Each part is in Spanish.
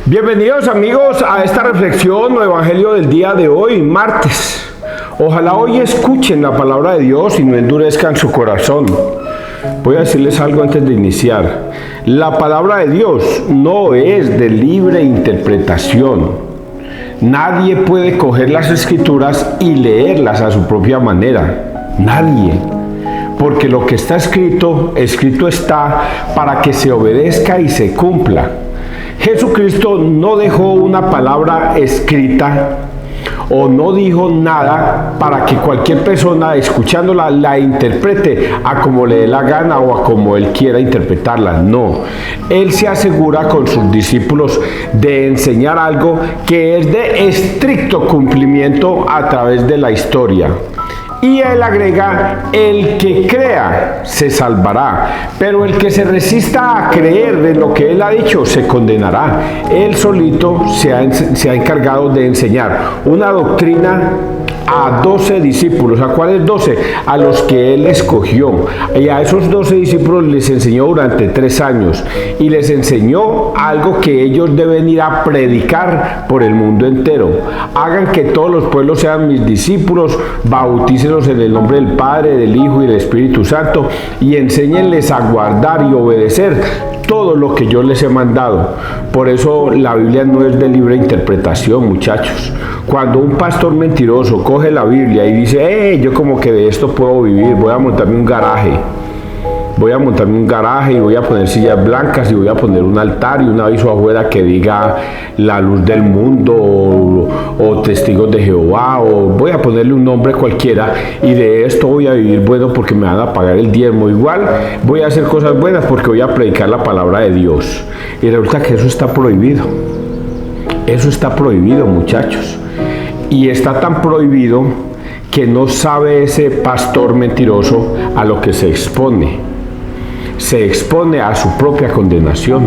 Bienvenidos amigos a esta reflexión o evangelio del día de hoy, martes. Ojalá hoy escuchen la palabra de Dios y no endurezcan su corazón. Voy a decirles algo antes de iniciar. La palabra de Dios no es de libre interpretación. Nadie puede coger las escrituras y leerlas a su propia manera. Nadie. Porque lo que está escrito está para que se obedezca y se cumpla. Jesucristo no dejó una palabra escrita o no dijo nada para que cualquier persona escuchándola la interprete a como le dé la gana o a como él quiera interpretarla. No, él se asegura con sus discípulos de enseñar algo que es de estricto cumplimiento a través de la historia. Y él agrega, el que crea se salvará, pero el que se resista a creer de lo que él ha dicho se condenará. Él solito se ha encargado de enseñar una doctrina a 12 discípulos. ¿A cuáles 12? A los que él escogió. Y a esos 12 discípulos les enseñó durante 3 años. Y les enseñó algo que ellos deben ir a predicar por el mundo entero. Hagan que todos los pueblos sean mis discípulos, bautícenlos en el nombre del Padre, del Hijo y del Espíritu Santo, y enséñenles a guardar y obedecer todo lo que yo les he mandado. Por eso la Biblia no es de libre interpretación, muchachos. Cuando un pastor mentiroso coge la Biblia y dice, yo como que de esto puedo vivir, voy a montarme un garaje y voy a poner sillas blancas y voy a poner un altar y un aviso afuera que diga la luz del mundo o testigos de Jehová, o voy a ponerle un nombre cualquiera y de esto voy a vivir bueno porque me van a pagar el diezmo. Igual voy a hacer cosas buenas porque voy a predicar la palabra de Dios. Y resulta que eso está prohibido. Eso está prohibido, muchachos. Y está tan prohibido que no sabe ese pastor mentiroso a lo que se expone. Se expone a su propia condenación.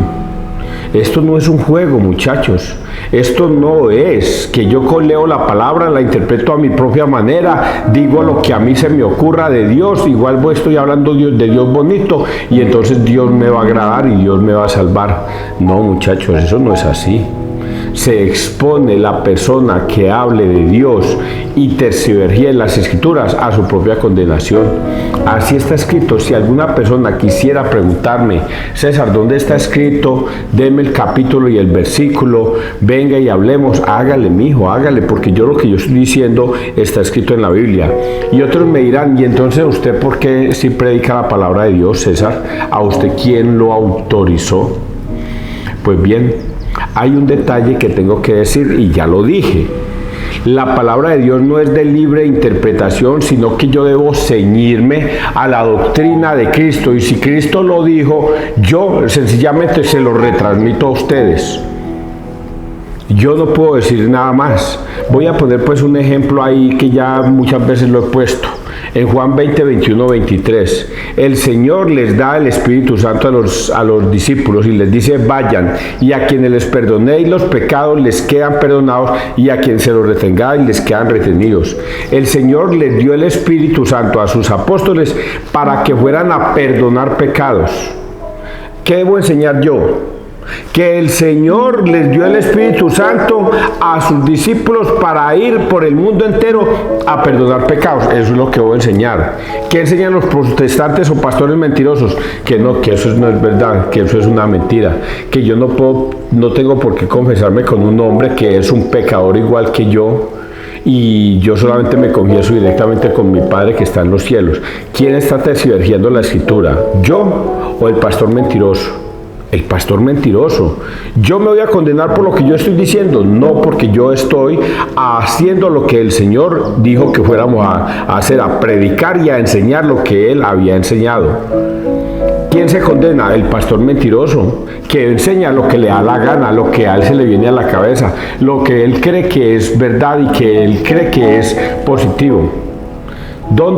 Esto no es un juego, muchachos. Esto no es que yo leo la palabra, la interpreto a mi propia manera, digo lo que a mí se me ocurra de Dios, igual estoy hablando de Dios bonito y entonces Dios me va a agradar y Dios me va a salvar. No, muchachos, eso no es así. Se expone la persona que hable de Dios y tergiverse en las escrituras a su propia condenación. Así está escrito. Si alguna persona quisiera preguntarme, César, ¿dónde está escrito? Deme el capítulo y el versículo, venga y hablemos. Hágale, mijo, hágale, porque yo lo que yo estoy diciendo está escrito en la Biblia. Y otros me dirán, ¿y entonces usted por qué si predica la palabra de Dios, César? ¿A usted quién lo autorizó? Pues bien, hay un detalle que tengo que decir y ya lo dije. La palabra de Dios no es de libre interpretación, sino que yo debo ceñirme a la doctrina de Cristo. Y si Cristo lo dijo, yo sencillamente se lo retransmito a ustedes. Yo no puedo decir nada más. Voy a poner pues un ejemplo ahí que ya muchas veces lo he puesto. En Juan 20, 21, 23, el Señor les da el Espíritu Santo a los discípulos y les dice, vayan, y a quienes les perdonéis los pecados les quedan perdonados, y a quien se los retengáis les quedan retenidos. El Señor les dio el Espíritu Santo a sus apóstoles para que fueran a perdonar pecados. ¿Qué debo enseñar yo? Que el Señor les dio el Espíritu Santo a sus discípulos para ir por el mundo entero a perdonar pecados. Eso es lo que voy a enseñar. ¿Qué enseñan los protestantes o pastores mentirosos? Que eso no es verdad, que eso es una mentira, que yo no tengo por qué confesarme con un hombre que es un pecador igual que yo, y yo solamente me confieso directamente con mi Padre que está en los cielos. ¿Quién está tergiversando la escritura? ¿Yo o el pastor mentiroso? El pastor mentiroso. ¿Yo me voy a condenar por lo que yo estoy diciendo? No, porque yo estoy haciendo lo que el Señor dijo que fuéramos a hacer, a predicar y a enseñar lo que Él había enseñado. ¿Quién se condena? El pastor mentiroso, que enseña lo que le da la gana, lo que a él se le viene a la cabeza, lo que él cree que es verdad y que él cree que es positivo.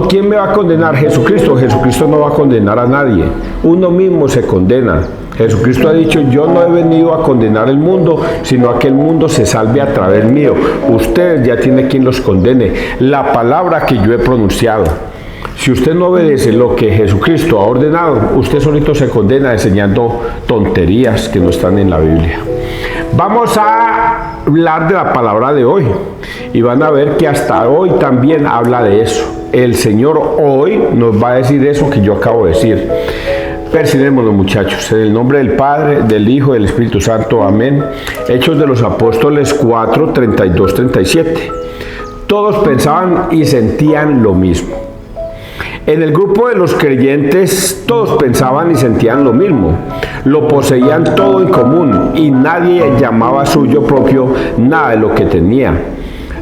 ¿Quién me va a condenar? Jesucristo. Jesucristo no va a condenar a nadie. Uno mismo se condena. Jesucristo ha dicho, yo no he venido a condenar el mundo, sino a que el mundo se salve a través mío. Ustedes ya tienen quien los condene. La palabra que yo he pronunciado. Si usted no obedece lo que Jesucristo ha ordenado, usted solito se condena enseñando tonterías que no están en la Biblia. Vamos a hablar de la palabra de hoy y van a ver que hasta hoy también habla de eso. El Señor hoy nos va a decir eso que yo acabo de decir. Persinémonos, muchachos, en el nombre del Padre, del Hijo y del Espíritu Santo, amén. Hechos de los Apóstoles 4, 32, 37. Todos pensaban y sentían lo mismo. En el grupo de los creyentes todos pensaban y sentían lo mismo, lo poseían todo en común y nadie llamaba suyo propio nada de lo que tenía.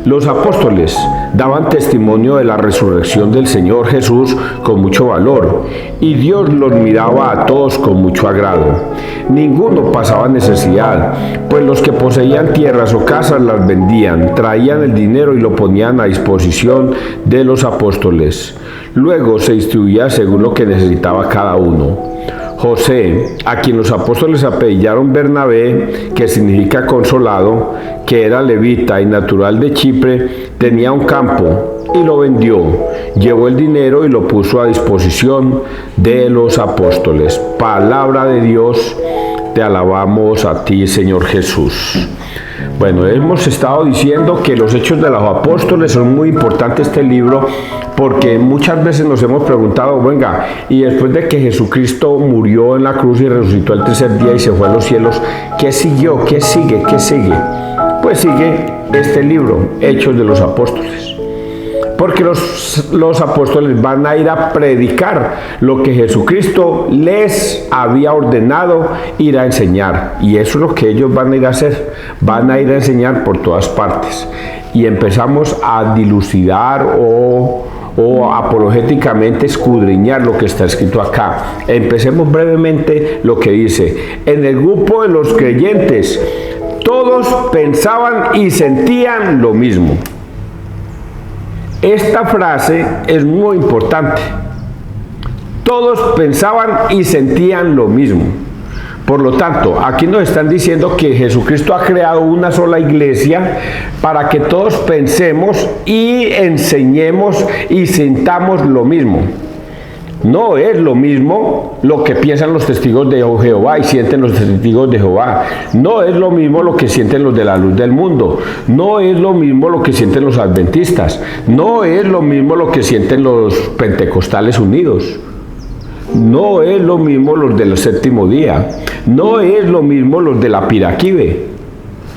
Los apóstoles daban testimonio de la resurrección del Señor Jesús con mucho valor y Dios los miraba a todos con mucho agrado. Ninguno pasaba necesidad, pues los que poseían tierras o casas las vendían, traían el dinero y lo ponían a disposición de los apóstoles. Luego se distribuía según lo que necesitaba cada uno. José, a quien los apóstoles apellidaron Bernabé, que significa consolado, que era levita y natural de Chipre, tenía un campo y lo vendió. Llevó el dinero y lo puso a disposición de los apóstoles. Palabra de Dios, te alabamos a ti, Señor Jesús. Bueno, hemos estado diciendo que los Hechos de los Apóstoles son muy importantes este libro porque muchas veces nos hemos preguntado, venga, y después de que Jesucristo murió en la cruz y resucitó el tercer día y se fue a los cielos, ¿qué siguió? ¿Qué sigue? ¿Qué sigue? Pues sigue este libro, Hechos de los Apóstoles. Porque los apóstoles van a ir a predicar lo que Jesucristo les había ordenado ir a enseñar. Y eso es lo que ellos van a ir a hacer. Van a ir a enseñar por todas partes. Y empezamos a dilucidar o apologéticamente escudriñar lo que está escrito acá. Empecemos brevemente lo que dice. En el grupo de los creyentes, todos pensaban y sentían lo mismo. Esta frase es muy importante. Todos pensaban y sentían lo mismo. Por lo tanto, aquí nos están diciendo que Jesucristo ha creado una sola iglesia para que todos pensemos y enseñemos y sintamos lo mismo. No es lo mismo lo que piensan los testigos de Jehová y sienten los testigos de Jehová. No es lo mismo lo que sienten los de la luz del mundo. No es lo mismo lo que sienten los adventistas. No es lo mismo lo que sienten los pentecostales unidos. No es lo mismo los del séptimo día. No es lo mismo los de la Piraquive.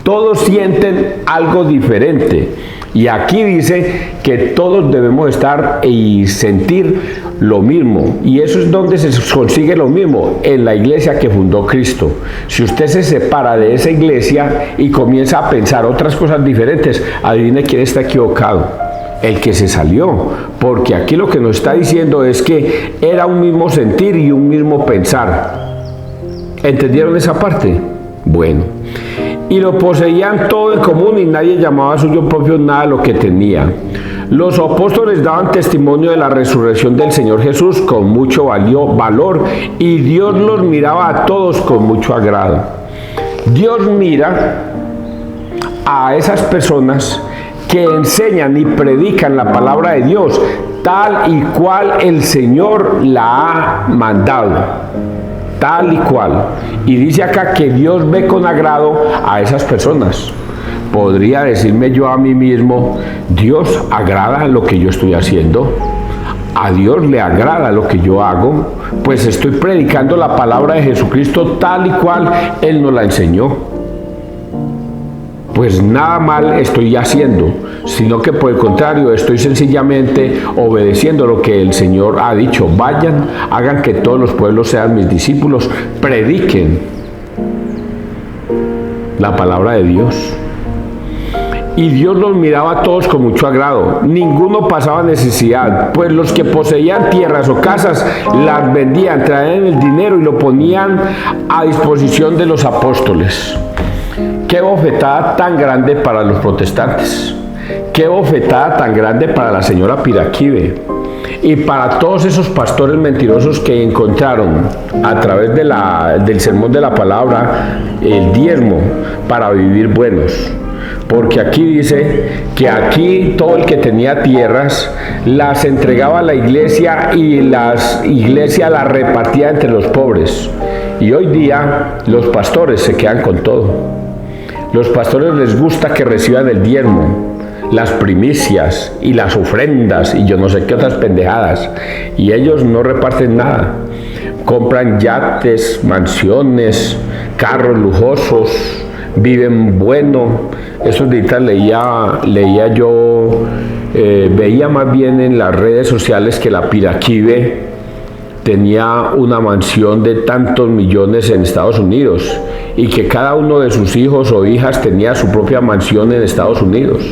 Todos sienten algo diferente. Y aquí dice que todos debemos estar y sentir lo mismo. Y eso es donde se consigue lo mismo, en la iglesia que fundó Cristo. Si usted se separa de esa iglesia y comienza a pensar otras cosas diferentes, adivine quién está equivocado. El que se salió. Porque aquí lo que nos está diciendo es que era un mismo sentir y un mismo pensar. ¿Entendieron esa parte? Bueno. Y lo poseían todo en común y nadie llamaba suyo propio nada de lo que tenía. Los apóstoles daban testimonio de la resurrección del Señor Jesús con mucho valor y Dios los miraba a todos con mucho agrado. Dios mira a esas personas que enseñan y predican la palabra de Dios tal y cual el Señor la ha mandado. Tal y cual. Y dice acá que Dios ve con agrado a esas personas. Podría decirme yo a mí mismo, Dios agrada lo que yo estoy haciendo. A Dios le agrada lo que yo hago. Pues estoy predicando la palabra de Jesucristo tal y cual Él nos la enseñó. Pues nada mal estoy haciendo, sino que por el contrario estoy sencillamente obedeciendo lo que el Señor ha dicho. Vayan, hagan que todos los pueblos sean mis discípulos, prediquen la palabra de Dios. Y Dios los miraba a todos con mucho agrado. Ninguno pasaba necesidad, pues los que poseían tierras o casas las vendían, traían el dinero y lo ponían a disposición de los apóstoles. Qué bofetada tan grande para los protestantes. Qué bofetada tan grande para la señora Piraquive. Y para todos esos pastores mentirosos que encontraron a través del sermón de la palabra el diezmo para vivir buenos. Porque aquí dice que aquí todo el que tenía tierras las entregaba a la iglesia y la iglesia las repartía entre los pobres. Y hoy día los pastores se quedan con todo. Los pastores les gusta que reciban el diezmo, las primicias y las ofrendas y yo no sé qué otras pendejadas, y ellos no reparten nada. Compran yates, mansiones, carros lujosos, viven bueno. Estos días leía yo, veía más bien en las redes sociales que la Piraquive tenía una mansión de tantos millones en Estados Unidos y que cada uno de sus hijos o hijas tenía su propia mansión en Estados Unidos,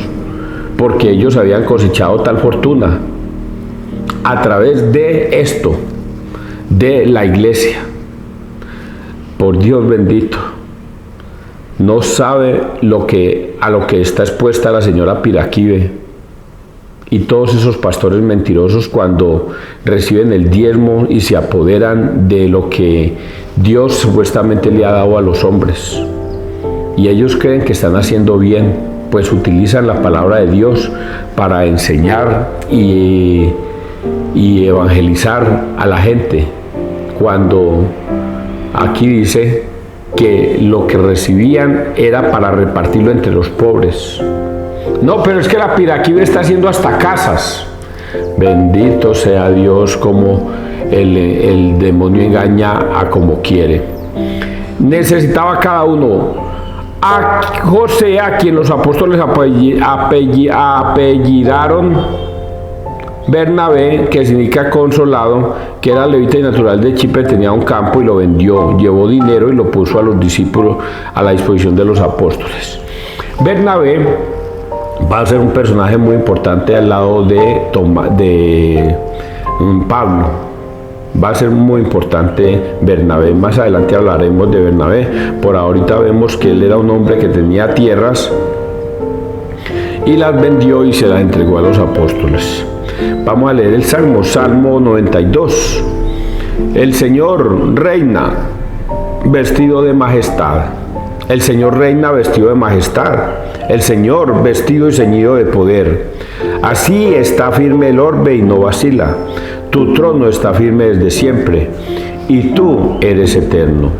porque ellos habían cosechado tal fortuna a través de esto, de la iglesia. Por Dios bendito, no sabe a lo que está expuesta la señora Piraquive y todos esos pastores mentirosos cuando reciben el diezmo y se apoderan de lo que Dios supuestamente le ha dado a los hombres. Y ellos creen que están haciendo bien, pues utilizan la palabra de Dios para enseñar y evangelizar a la gente, cuando aquí dice que lo que recibían era para repartirlo entre los pobres. No, pero es que la Piraquive está haciendo hasta casas. Bendito sea Dios, como el demonio engaña a como quiere. Necesitaba cada uno a José, a quien los apóstoles apellidaron Bernabé, que significa consolado, que era levita y natural de Chipre, tenía un campo y lo vendió, llevó dinero y lo puso a los discípulos a la disposición de los apóstoles. Bernabé va a ser un personaje muy importante al lado de Pablo. Va a ser muy importante Bernabé. Más adelante hablaremos de Bernabé. Por ahorita vemos que él era un hombre que tenía tierras y las vendió y se las entregó a los apóstoles. Vamos a leer el Salmo, Salmo 92. El Señor reina vestido de majestad. El Señor reina vestido de majestad. El Señor vestido y ceñido de poder. Así está firme el orbe y no vacila. Tu trono está firme desde siempre y tú eres eterno.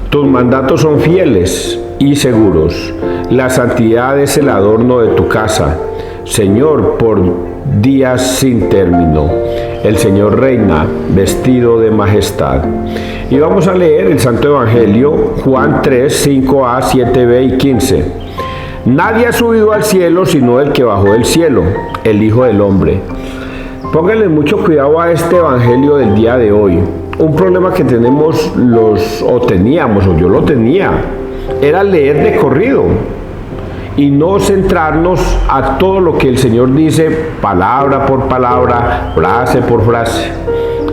Tus mandatos son fieles y seguros. La santidad es el adorno de tu casa, Señor, por días sin término. El Señor reina vestido de majestad. Y vamos a leer el Santo Evangelio, Juan 3, 5a, 7b y 15. Nadie ha subido al cielo sino el que bajó del cielo, el Hijo del Hombre. Pónganle mucho cuidado a este Evangelio del día de hoy. Un problema que tenemos teníamos, o yo lo tenía, era leer de corrido y no centrarnos a todo lo que el Señor dice palabra por palabra, frase por frase.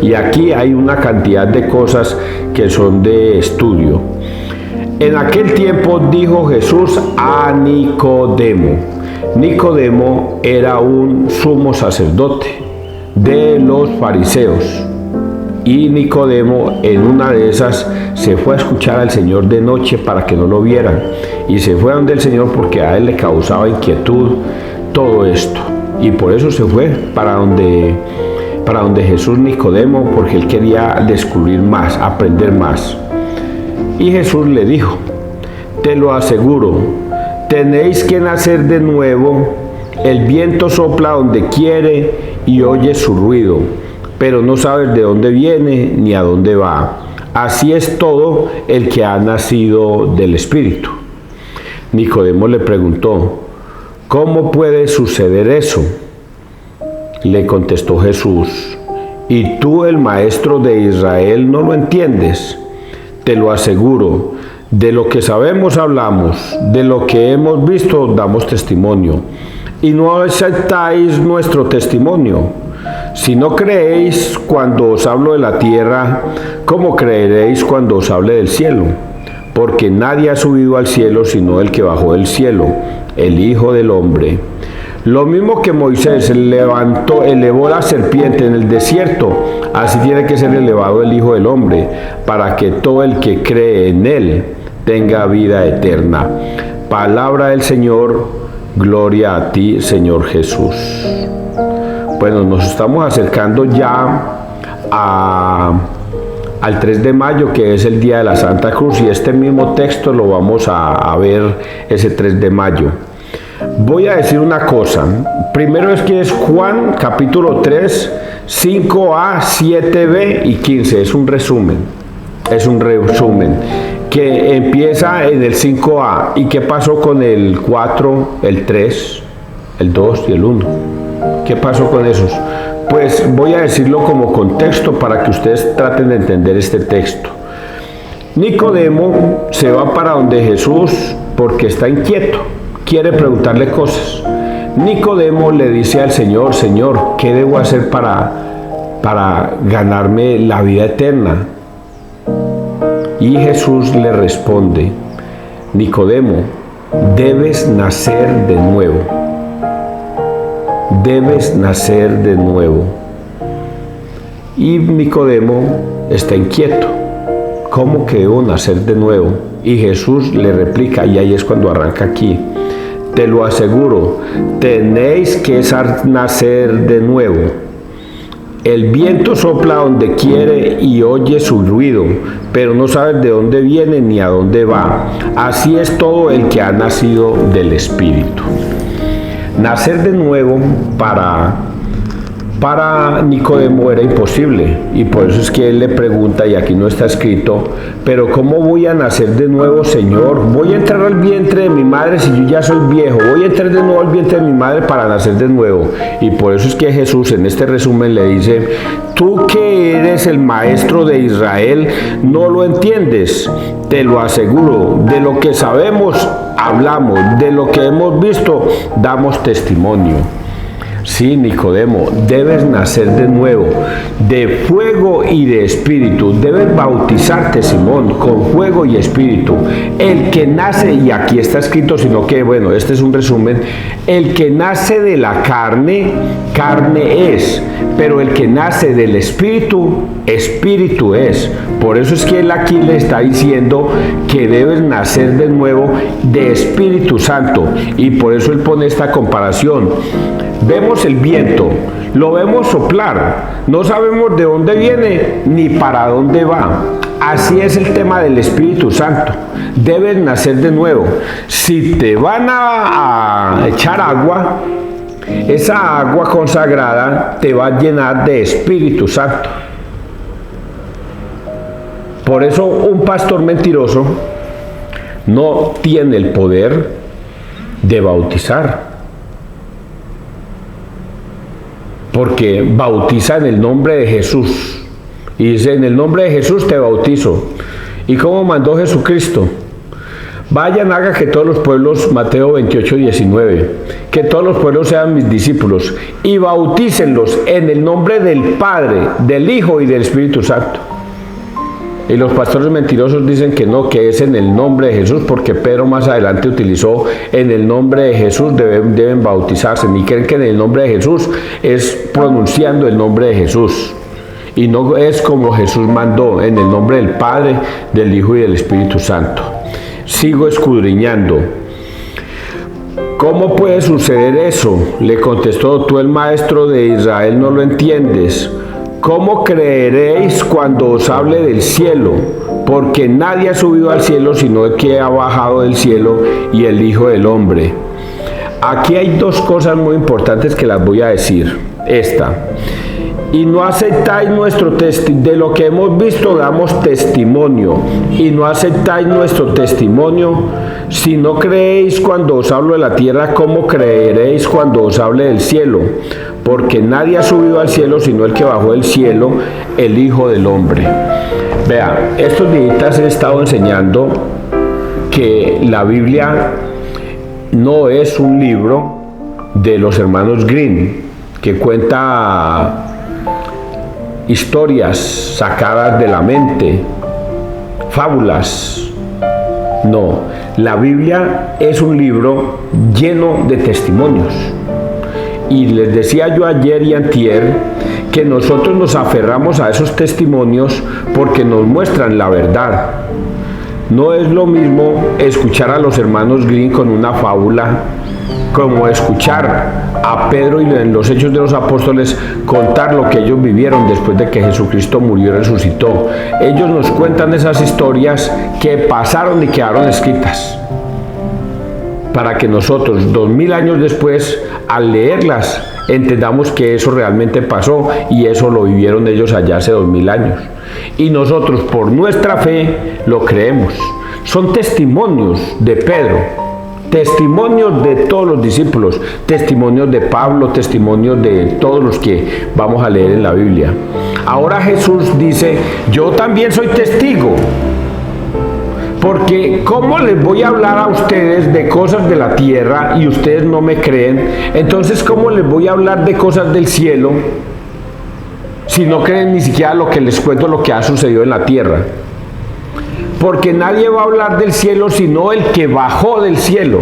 Y aquí hay una cantidad de cosas que son de estudio. En aquel tiempo dijo Jesús a Nicodemo. Nicodemo era un sumo sacerdote de los fariseos. Y Nicodemo en una de esas se fue a escuchar al Señor de noche para que no lo vieran. Y se fue a donde el Señor porque a él le causaba inquietud todo esto. Y por eso se fue para donde Jesús Nicodemo, porque él quería descubrir más, aprender más. Y Jesús le dijo: te lo aseguro, tenéis que nacer de nuevo. El viento sopla donde quiere y oye su ruido, pero no sabes de dónde viene ni a dónde va. Así es todo el que ha nacido del Espíritu. Nicodemo le preguntó: ¿cómo puede suceder eso? Le contestó Jesús: ¿y tú, el maestro de Israel, no lo entiendes? Te lo aseguro, de lo que sabemos hablamos, de lo que hemos visto damos testimonio, y no aceptáis nuestro testimonio. Si no creéis cuando os hablo de la tierra, ¿cómo creeréis cuando os hable del cielo? Porque nadie ha subido al cielo sino el que bajó del cielo, el Hijo del Hombre. Lo mismo que Moisés elevó la serpiente en el desierto, así tiene que ser elevado el Hijo del Hombre, para que todo el que cree en él tenga vida eterna. Palabra del Señor, gloria a ti, Señor Jesús. Bueno, nos estamos acercando ya a al 3 de mayo, que es el día de la Santa Cruz, y este mismo texto lo vamos a ver ese 3 de mayo. Voy a decir una cosa. Primero es que es Juan capítulo 3, 5a, 7b y 15. Es un resumen que empieza en el 5a. ¿Y qué pasó con el 4, el 3, el 2 y el 1? ¿Qué pasó con esos? Pues voy a decirlo como contexto para que ustedes traten de entender este texto. Nicodemo se va para donde Jesús porque está inquieto, quiere preguntarle cosas. Nicodemo le dice al Señor: Señor, ¿qué debo hacer para ganarme la vida eterna? Y Jesús le responde: Nicodemo, debes nacer de nuevo. Debes nacer de nuevo. Y Nicodemo está inquieto. ¿Cómo que debo nacer de nuevo? Y Jesús le replica, y ahí es cuando arranca aquí: te lo aseguro, tenéis que nacer de nuevo. El viento sopla donde quiere y oye su ruido, pero no sabes de dónde viene ni a dónde va. Así es todo el que ha nacido del Espíritu. Nacer de nuevo para Nicodemo era imposible, y por eso es que él le pregunta, y aquí no está escrito: pero ¿cómo voy a nacer de nuevo, Señor? Voy a entrar al vientre de mi madre si yo ya soy viejo. Voy a entrar de nuevo al vientre de mi madre para nacer de nuevo. Y por eso es que Jesús en este resumen le dice: tú que eres el maestro de Israel, ¿no lo entiendes? Te lo aseguro, de lo que sabemos hablamos, de lo que hemos visto damos testimonio. Sí, Nicodemo, debes nacer de nuevo, de fuego y de espíritu. Debes bautizarte, Simón, con fuego y espíritu. El que nace, y aquí está escrito, sino que, bueno, este es un resumen: el que nace de la carne, carne es, pero el que nace del espíritu, espíritu es. Por eso es que él aquí le está diciendo que debes nacer de nuevo de Espíritu Santo, y por eso él pone esta comparación. Vemos el viento, lo vemos soplar, no sabemos de dónde viene ni para dónde va. Así es el tema del Espíritu Santo. Debes nacer de nuevo. Si te van a echar agua, esa agua consagrada te va a llenar de Espíritu Santo. Por eso un pastor mentiroso no tiene el poder de bautizar, porque bautiza en el nombre de Jesús y dice: en el nombre de Jesús te bautizo. ¿Y cómo mandó Jesucristo? Vayan, hagan que todos los pueblos, Mateo 28, 19, que todos los pueblos sean mis discípulos y bautícenlos en el nombre del Padre, del Hijo y del Espíritu Santo. Y los pastores mentirosos dicen que no, que es en el nombre de Jesús, porque Pedro más adelante utilizó: en el nombre de Jesús deben bautizarse. Ni creen que en el nombre de Jesús es pronunciando el nombre de Jesús. Y no es como Jesús mandó: en el nombre del Padre, del Hijo y del Espíritu Santo. Sigo escudriñando. ¿Cómo puede suceder eso? Le contestó: tú, el maestro de Israel, no lo entiendes. ¿Cómo creeréis cuando os hable del cielo? Porque nadie ha subido al cielo sino el que ha bajado del cielo, y el Hijo del Hombre. Aquí hay dos cosas muy importantes que las voy a decir. Esta: y no aceptáis nuestro testimonio. De lo que hemos visto damos testimonio, y no aceptáis nuestro testimonio. Si no creéis cuando os hablo de la tierra, ¿cómo creeréis cuando os hable del cielo? Porque nadie ha subido al cielo sino el que bajó del cielo, el Hijo del Hombre. Vean, estos días he estado enseñando que la Biblia no es un libro de los hermanos Grimm, que cuenta historias sacadas de la mente, fábulas. No, la Biblia es un libro lleno de testimonios. Y les decía yo ayer y antier que nosotros nos aferramos a esos testimonios porque nos muestran la verdad. No es lo mismo escuchar a los hermanos Grimm con una fábula como escuchar a Pedro y en los Hechos de los Apóstoles contar lo que ellos vivieron después de que Jesucristo murió y resucitó. Ellos nos cuentan esas historias que pasaron y quedaron escritas, para que nosotros, 2000 años después, al leerlas, entendamos que eso realmente pasó y eso lo vivieron ellos allá hace 2000 años. Y nosotros, por nuestra fe, lo creemos. Son testimonios de Pedro, testimonios de todos los discípulos, testimonios de Pablo, testimonios de todos los que vamos a leer en la Biblia. Ahora Jesús dice, yo también soy testigo. Porque ¿cómo les voy a hablar a ustedes de cosas de la tierra y ustedes no me creen? Entonces, ¿cómo les voy a hablar de cosas del cielo si no creen ni siquiera lo que les cuento, lo que ha sucedido en la tierra? Porque nadie va a hablar del cielo sino el que bajó del cielo.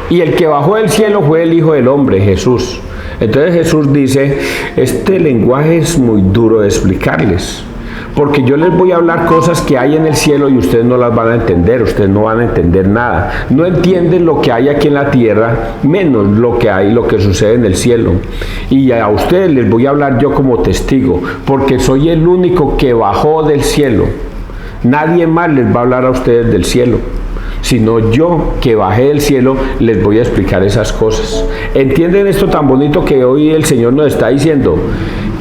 Y el que bajó del cielo fue el Hijo del Hombre, Jesús. Entonces Jesús dice, este lenguaje es muy duro de explicarles. Porque yo les voy a hablar cosas que hay en el cielo y ustedes no las van a entender, ustedes no van a entender nada. No entienden lo que hay aquí en la tierra, menos lo que hay, lo que sucede en el cielo. Y a ustedes les voy a hablar yo como testigo, porque soy el único que bajó del cielo. Nadie más les va a hablar a ustedes del cielo, sino yo que bajé del cielo les voy a explicar esas cosas. ¿Entienden esto tan bonito que hoy el Señor nos está diciendo?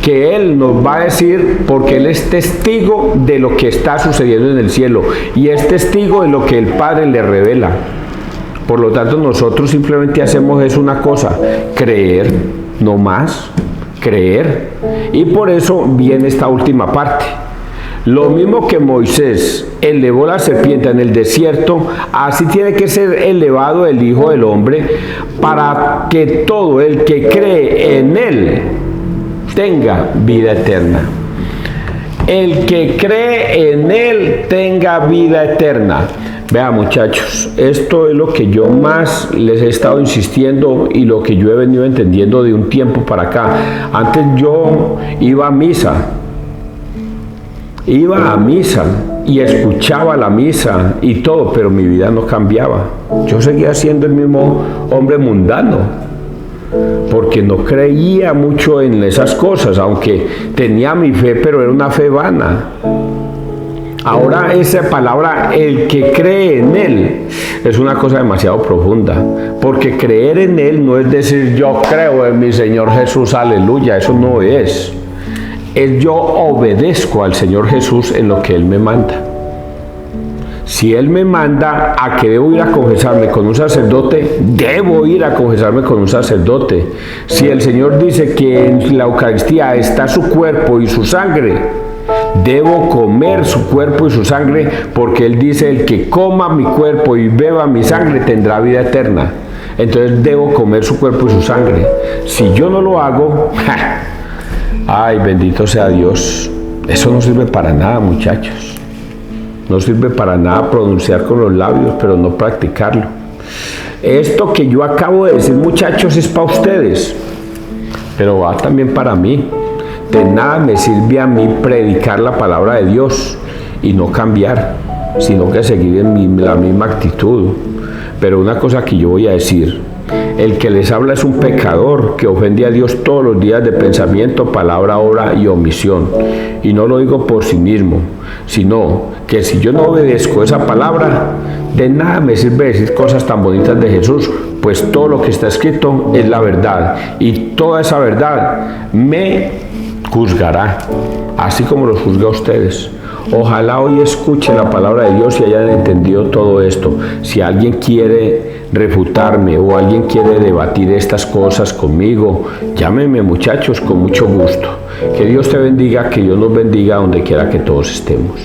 Que Él nos va a decir, porque Él es testigo de lo que está sucediendo en el cielo y es testigo de lo que el Padre le revela. Por lo tanto, nosotros simplemente hacemos es una cosa, creer, no más, creer. Y por eso viene esta última parte. Lo mismo que Moisés elevó la serpiente en el desierto, así tiene que ser elevado el Hijo del Hombre, para que todo el que cree en Él tenga vida eterna. El que cree en Él tenga vida eterna. Vean, muchachos, esto es lo que yo más les he estado insistiendo y lo que yo he venido entendiendo de un tiempo para acá. Antes yo iba a misa y escuchaba la misa y todo, pero mi vida no cambiaba. Yo seguía siendo el mismo hombre mundano, porque no creía mucho en esas cosas, aunque tenía mi fe, pero era una fe vana. Ahora esa palabra, el que cree en Él, es una cosa demasiado profunda, porque creer en Él no es decir yo creo en mi Señor Jesús, aleluya, eso no es. Es yo obedezco al Señor Jesús en lo que Él me manda. Si Él me manda a que debo ir a confesarme con un sacerdote, debo ir a confesarme con un sacerdote. Si el Señor dice que en la Eucaristía está su cuerpo y su sangre, debo comer su cuerpo y su sangre, porque Él dice, el que coma mi cuerpo y beba mi sangre tendrá vida eterna. Entonces debo comer su cuerpo y su sangre. Si yo no lo hago, ay, bendito sea Dios, eso no sirve para nada, muchachos. No sirve para nada pronunciar con los labios, pero no practicarlo. Esto que yo acabo de decir, muchachos, es para ustedes, pero va también para mí. De nada me sirve a mí predicar la palabra de Dios y no cambiar, sino que seguir en la misma actitud. Pero una cosa que yo voy a decir, el que les habla es un pecador que ofende a Dios todos los días de pensamiento, palabra, obra y omisión. Y no lo digo por sí mismo, sino que si yo no obedezco esa palabra, de nada me sirve decir cosas tan bonitas de Jesús, pues todo lo que está escrito es la verdad, y toda esa verdad me juzgará, así como los juzga a ustedes. Ojalá hoy escuchen la palabra de Dios y hayan entendido todo esto. Si alguien quiere refutarme o alguien quiere debatir estas cosas conmigo, llámenme, muchachos, con mucho gusto. Que Dios te bendiga, que Dios nos bendiga donde quiera que todos estemos.